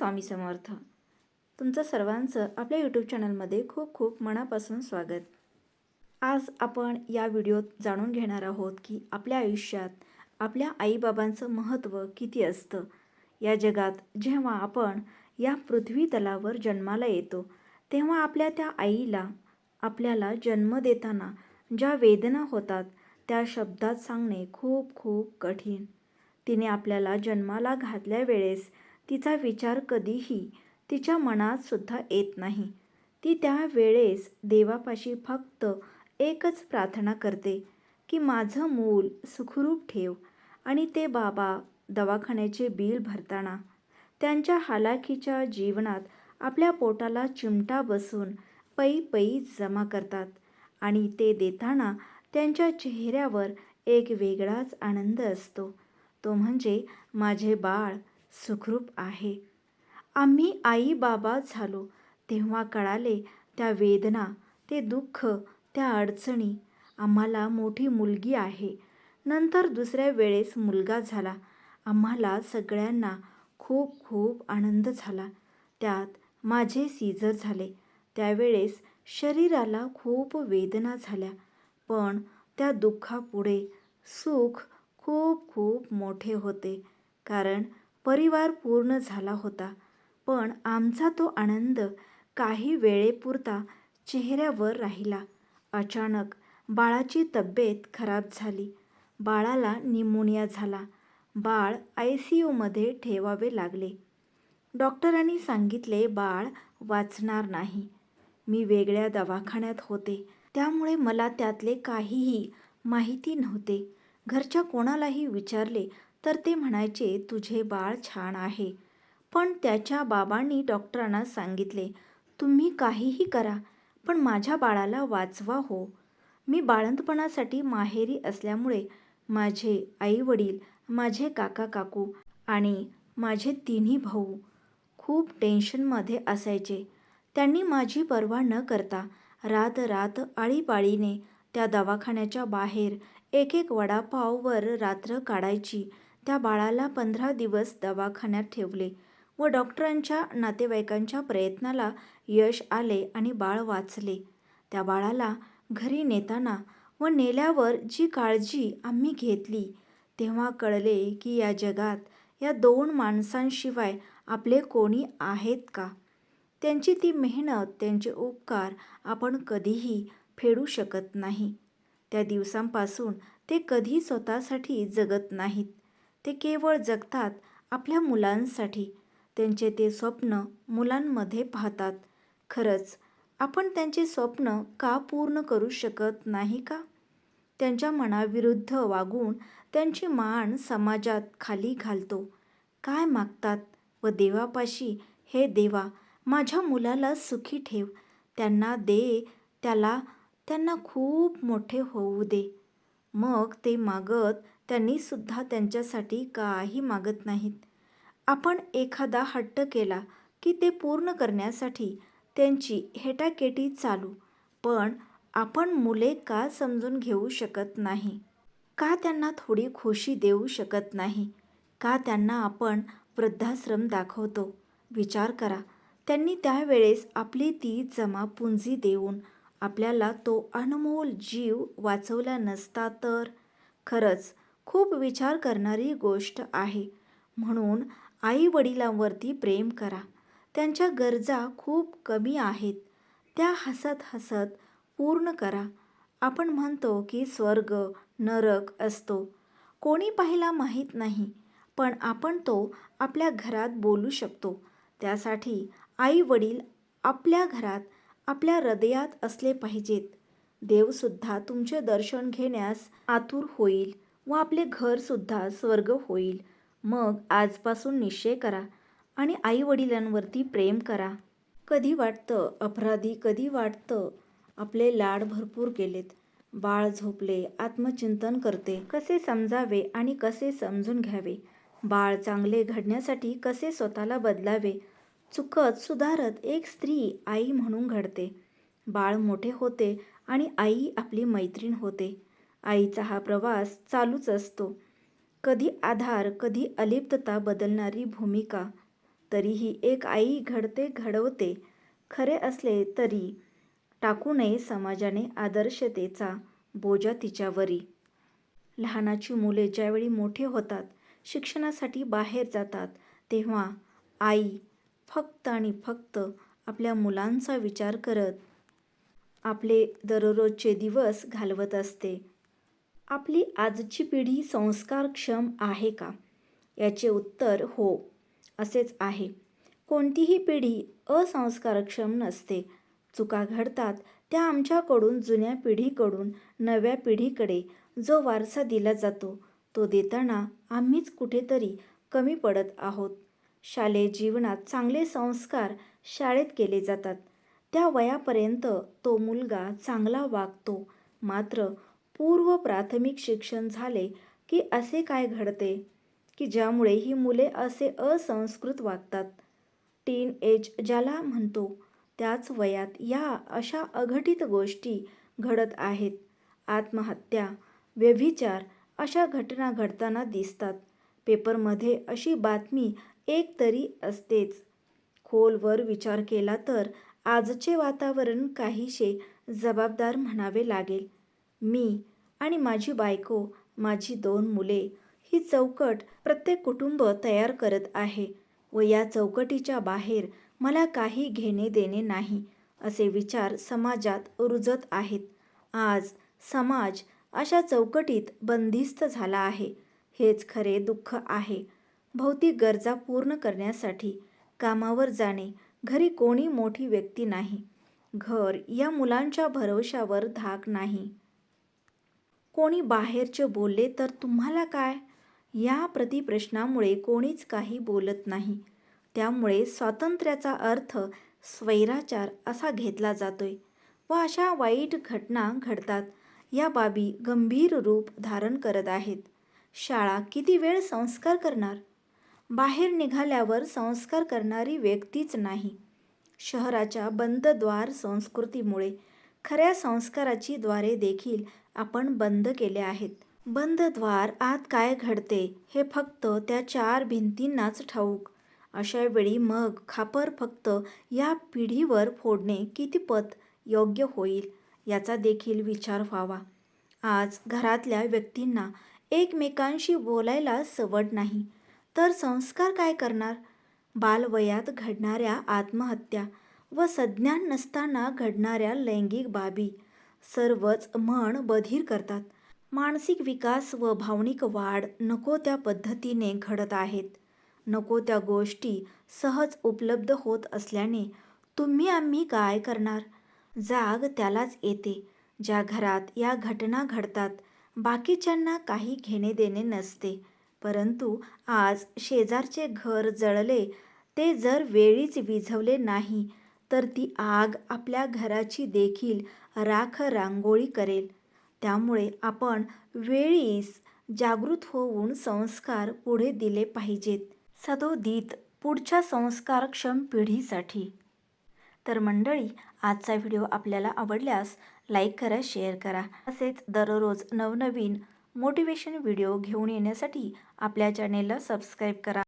स्वामी समर्थ. तुमचं सर्वांचं आपल्या यूट्यूब चॅनलमध्ये खूप खूप मनापासून स्वागत. आज आपण या व्हिडिओत जाणून घेणार आहोत की आपल्या आयुष्यात आपल्या आईबाबांचं महत्त्व किती असतं. या जगात जेव्हा आपण या पृथ्वी तलावर जन्माला येतो तेव्हा आपल्या त्या आईला आपल्याला जन्म देताना ज्या वेदना होतात त्या शब्दात सांगणे खूप खूप कठीण. तिने आपल्याला जन्माला घातल्या वेळेस तिचा विचार कधीही तिच्या मनात सुद्धा येत नाही. ती त्या वेळेस देवापाशी फक्त एकच प्रार्थना करते की माझं मूल सुखरूप ठेव. आणि ते बाबा दवाखान्याचे बिल भरताना त्यांच्या हालाखीच्या जीवनात आपल्या पोटाला चिमटा बसून पै पै जमा करतात आणि ते देताना त्यांच्या चेहऱ्यावर एक वेगळाच आनंद असतो. तो म्हणजे माझे बाळ सुखरूप आहे. आम्ही आई बाबा झालो तेव्हा कळाले त्या वेदना, ते दुःख, त्या अडचणी. आम्हाला मोठी मुलगी आहे. नंतर दुसऱ्या वेळेस मुलगा झाला. आम्हाला सगळ्यांना खूप खूप आनंद झाला. त्यात माझे सीझर झाले. त्यावेळेस शरीराला खूप वेदना झाल्या. पण त्या दुःखापुढे सुख खूप खूप मोठे होते. कारण परिवार पूर्ण झाला होता. पण आमचा तो आनंद काही वेळेपुरता चेहऱ्यावर राहिला. अचानक बाळाची तब्येत खराब झाली. बाळाला निमोनिया झाला. बाळ ICUमध्ये ठेवावे लागले. डॉक्टरांनी सांगितले बाळ वाचणार नाही. मी वेगळ्या दवाखान्यात होते त्यामुळे मला त्यातले काहीही माहिती नव्हते. घरच्या कोणालाही विचारले तर ते म्हणायचे तुझे बाळ छान आहे. पण त्याच्या बाबांनी डॉक्टरांना सांगितले तुम्ही काहीही करा पण माझ्या बाळाला वाचवा हो. मी बाळंतपणासाठी माहेरी असल्यामुळे माझे आई-वडील, माझे काका काकू आणि माझे तिन्ही भाऊ खूप टेन्शनमध्ये असायचे. त्यांनी माझी पर्वा न करता रात रात आळीपाळीने त्या दवाखान्याच्या बाहेर एक एक वडापाववर रात्र काढायची. त्या बाळाला 15 दिवस दवाखान्यात ठेवले व डॉक्टरांच्या नातेवाईकांच्या प्रयत्नाला यश आले आणि बाळ वाचले. त्या बाळाला घरी नेताना व नेल्यावर जी काळजी आम्ही घेतली तेव्हा कळले की या जगात या 2 माणसांशिवाय आपले कोणी आहेत का. त्यांची ती मेहनत, त्यांचे उपकार आपण कधीही फेडू शकत नाही. त्या दिवसांपासून ते कधी स्वतःसाठी जगत नाहीत. ते केवळ जगतात आपल्या मुलांसाठी. त्यांचे ते स्वप्न मुलांमध्ये पाहतात. खरंच आपण त्यांचे स्वप्न का पूर्ण करू शकत नाही का? त्यांच्या मनाविरुद्ध वागून त्यांची मान समाजात खाली घालतो. काय मागतात व देवापाशी हे देवा माझ्या मुलाला सुखी ठेव, त्यांना दे, त्यांना खूप मोठे होऊ दे. मग ते मागत त्यांनी सुद्धा त्यांच्यासाठी काही मागत नाहीत. आपण एखादा हट्ट केला की ते पूर्ण करण्यासाठी त्यांची हेटाकेटी चालू. पण आपण मुले का समजून घेऊ शकत नाही? का त्यांना थोडी खुशी देऊ शकत नाही? का त्यांना आपण वृद्धाश्रम दाखवतो? विचार करा. त्यांनी त्यावेळेस आपली ती जमापुंजी देऊन आपल्याला तो अनमोल जीव वाचवला नसता तर? खरंच खूप विचार करणारी गोष्ट आहे. म्हणून आई वडिलांवरती प्रेम करा. त्यांच्या गरजा खूप कमी आहेत. त्या हसत हसत पूर्ण करा. आपण म्हणतो की स्वर्ग नरक असतो. कोणी पाहिला माहीत नाही. पण आपण तो आपल्या घरात बोलू शकतो. त्यासाठी आई वडील आपल्या घरात, आपल्या हृदयात असले पाहिजेत. देवसुद्धा तुमचे दर्शन घेण्यास आतुर होईल व आपले घरसुद्धा स्वर्ग होईल. मग आजपासून निश्चय करा आणि आई वडिलांवरती प्रेम करा. कधी वाटतं अपराधी, कधी वाटतं आपले लाड भरपूर केलेत. बाळ झोपले, आत्मचिंतन करते. कसे समजावे आणि कसे समजून घ्यावे? बाळ चांगले घडण्यासाठी कसे स्वतःला बदलावे? चुकत सुधारत एक स्त्री आई म्हणून घडते. बाळ मोठे होते आणि आई आपली मैत्रीण होते. आईचा हा प्रवास चालूच असतो. कधी आधार, कधी अलिप्तता, बदलणारी भूमिका. तरीही एक आई घडवते खरे असले तरी टाकू नये समाजाने आदर्शतेचा बोजा तिच्यावरी. लहानाची मुले ज्यावेळी मोठे होतात, शिक्षणासाठी बाहेर जातात, तेव्हा आई फक्त आणि फक्त आपल्या मुलांचा विचार करत आपले दररोजचे दिवस घालवत असते. आपली आजची पिढी संस्कारक्षम आहे का? याचे उत्तर हो असेच आहे. कोणतीही पिढी असंस्कारक्षम नसते. चुका घडतात त्या आमच्याकडून जुन्या पिढीकडून नव्या पिढीकडे जो वारसा दिला जातो तो देताना आम्हीच कुठेतरी कमी पडत आहोत. शालेय जीवनात चांगले संस्कार शाळेत केले जातात. त्या वयापर्यंत तो मुलगा चांगला वागतो. मात्र पूर्व प्राथमिक शिक्षण झाले की असे काय घडते की ज्यामुळे ही मुले असे असंस्कृत वागतात. टीन एज ज्याला म्हणतो त्याच वयात या अशा अघटित गोष्टी घडत आहेत. आत्महत्या, व्यभिचार अशा घटना घडताना दिसतात. पेपरमध्ये अशी बातमी एक तरी असतेच. खोलवर विचार केला तर आजचे वातावरण काहीसे जबाबदार म्हणावे लागेल. मी आणि माझी बायको, माझी 2 मुले ही चौकट प्रत्येक कुटुंब तयार करत आहे व या चौकटीच्या बाहेर मला काही घेणे देणे नाही असे विचार समाजात रुजत आहेत. आज समाज अशा चौकटीत बंदिस्त झाला आहे. हेच खरे दुःख आहे. भौतिक गरजा पूर्ण करण्यासाठी कामावर जाणे. घरी कोणी मोठी व्यक्ती नाही. घर या मुलांच्या भरवशावर धाक नाही. कोणी बाहेरचे बोलले तर तुम्हाला काय? या प्रतिप्रश्नामुळे कोणीच काही बोलत नाही. त्यामुळे स्वातंत्र्याचा अर्थ स्वैराचार असा घेतला जातोय व अशा वाईट घटना घडतात. या बाबी गंभीर रूप धारण करत आहेत. शाळा किती वेळ संस्कार करणार? बाहेर निघाल्यावर संस्कार करणारी व्यक्तीच नाही. शहराच्या बंदद्वार संस्कृतीमुळे खऱ्या संस्काराची द्वारे देखील आपण बंद केले आहेत. बंदद्वार आत काय घडते हे फक्त त्या 4 भिंतींनाच ठाऊक. अशा वेळी मग खापर फक्त या पिढीवर फोडणे कितीपत योग्य होईल याचा देखील विचार व्हावा. आज घरातल्या व्यक्तींना एकमेकांशी बोलायला सवड नाही तर संस्कार काय करणार? बालवयात घडणाऱ्या आत्महत्या व सज्ञान नसताना घडणाऱ्या लैंगिक बाबी सर्वच मन बधीर करतात. मानसिक विकास व भावनिक वाढ नको त्या पद्धतीने घडत आहेत. नको त्या गोष्टी सहज उपलब्ध होत असल्याने तुम्ही आम्ही काय करणार? जाग त्यालाच येते ज्या घरात या घटना घडतात. बाकीच्यांना काही घेणे देणे नसते. परंतु आज शेजारचे घर जळले ते जर वेळीच विझवले नाही तर ती आग आपल्या घराची देखील राख रांगोळी करेल. त्यामुळे आपण वेळीच जागृत होऊन संस्कार पुढे दिले पाहिजेत. सदोदित पुढच्या संस्कारक्षम पिढीसाठी. तर मंडळी, आजचा व्हिडिओ आपल्याला आवडल्यास लाईक करा, शेअर करा. असेच दररोज नवनवीन मोटिवेशन व्हिडिओ घेऊन येण्यासाठी आपल्या चॅनेलला सबस्क्राईब करा.